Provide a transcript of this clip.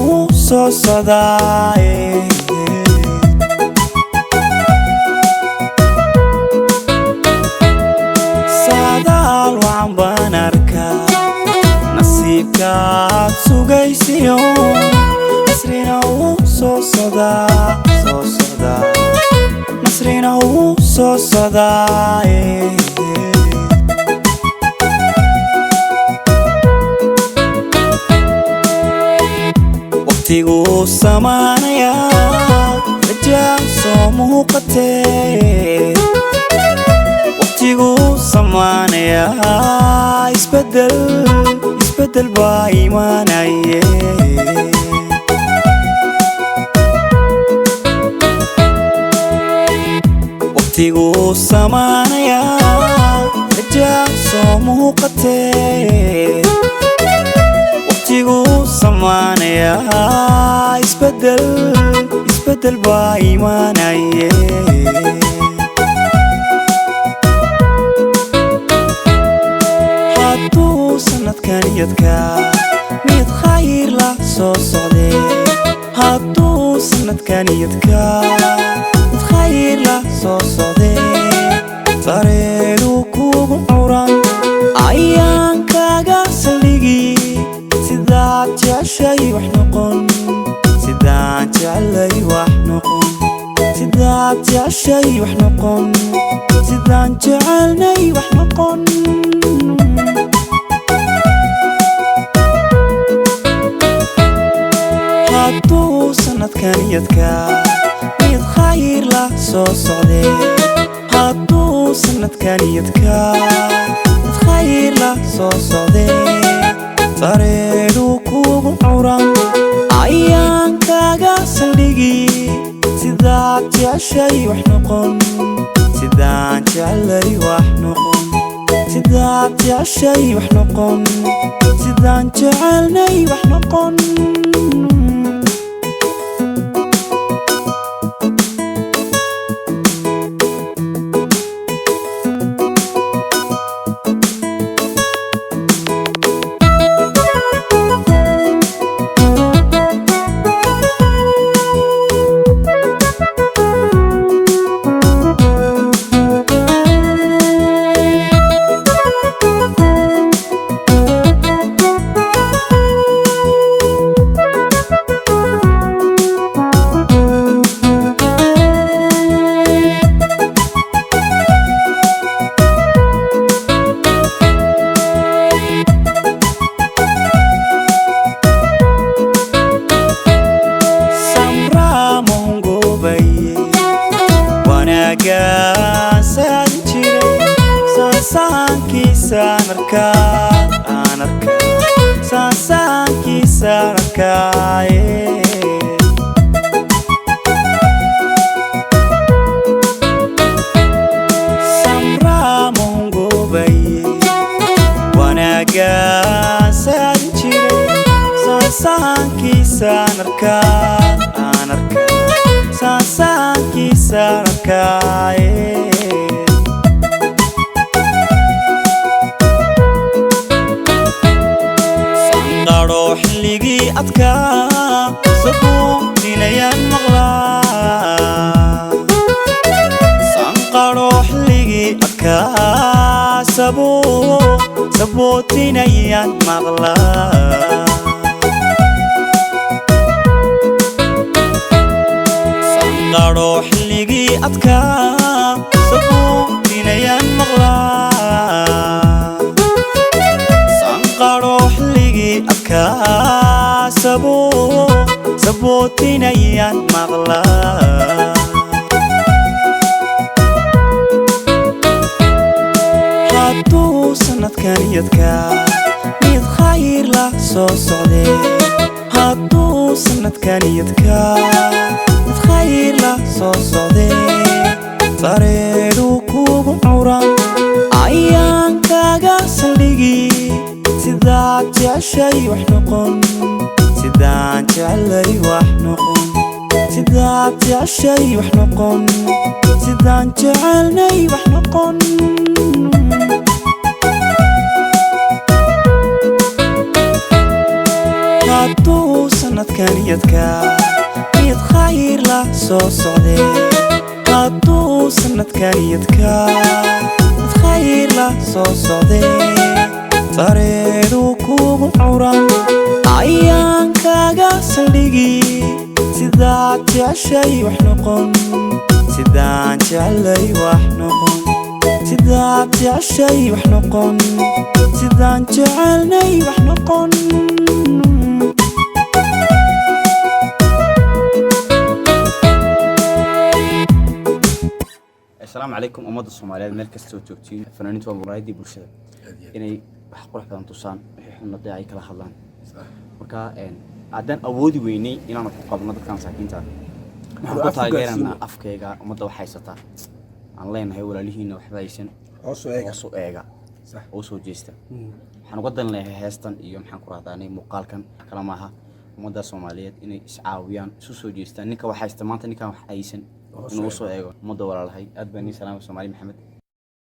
soo socdaa saadaal waan baan arkaa nasiibkaad sugaysiyo nasrina soo socdaa nasrina soo socdaa waqtigu samaanaya rajaa soo muuqatee waqtigu samaanaya isbedel baa imaanaye waqtigu samaanaya rajaa soo muuqatee waqtigu samaanaya isbedel baa imaanaye hadduu sanadkan yadka mid khayr la soo socdee hadduu sanadkan yadka mid khayr la soo socdee sareedu kugu curan ayaan kaga saldhigi sidaad jeceshay wax noqon sidaan jecelay wax noqon sidaad jeceshay wax noqon sidaan jecelnay wax noqon hadduu sanadkan yadka mid khayr la soo socdee hadduu sanadkan yadka mid khayr la soo socdee sareedu kugu curan ayaan kaga saldhigi sidaad jeceshay wax noqon sidaan jecelay wax noqon sidaad jeceshay wax noqon sidaan jecelnay wax noqon sanqaro xilligii adkaa sabuutinayaan maqlaa sanqaro xilligii adkaa sabuutinayaan maqlaa sanqaro xilligii adkaa sabuutinayaan maqlaa sanqaro xilligii adkaa sabuutinayaan maqlaa hadduu sanadkan yadka mid khayr la soo socdee hadduu sanadkan yadka mid khayr la soo socdee sareedu kugu curan ayaan kaga saldhigi sidaad jeceshay wax noqon sidaan jecelay wax noqon sidaad jeceshay wax noqon sidaan jecelnay wax noqon sanadkan yadka mid khayr la soo socday hadduu sanadkan yadka mid khayr la soo socday tareedu kugu curan ayaan kaaga saldhigi sidaad jeceshay wax noqon sidaan jeclay wax noqon sidaad jeceshay wax noqon sidaan jecelnay wax noqon السلام عليكم أمد الصوماليات ملك السوتوكتين فنانين ومرايدي برشة إني بحقول حدا تصان إحنا نضيع كلا خلان مركا إن عدن أودي ويني إن أنا قبل نضج كان ساكين تا محبطها غيرنا أفكيجا أمد وحيستا online هاي ولا ليه إنه حبايسن أوسو إيجا صح أوسو جيستا حنقدر له هاستن يوم حنقرأ ثاني مقال كان كلامها أمد الصوماليات إني إسعاويان سوسو جيستا نيكا وحيستا ما تنيكا وحيسن إنه أوسو إيجا أمد ولا لهاي أدبني سلام الصومالي محمد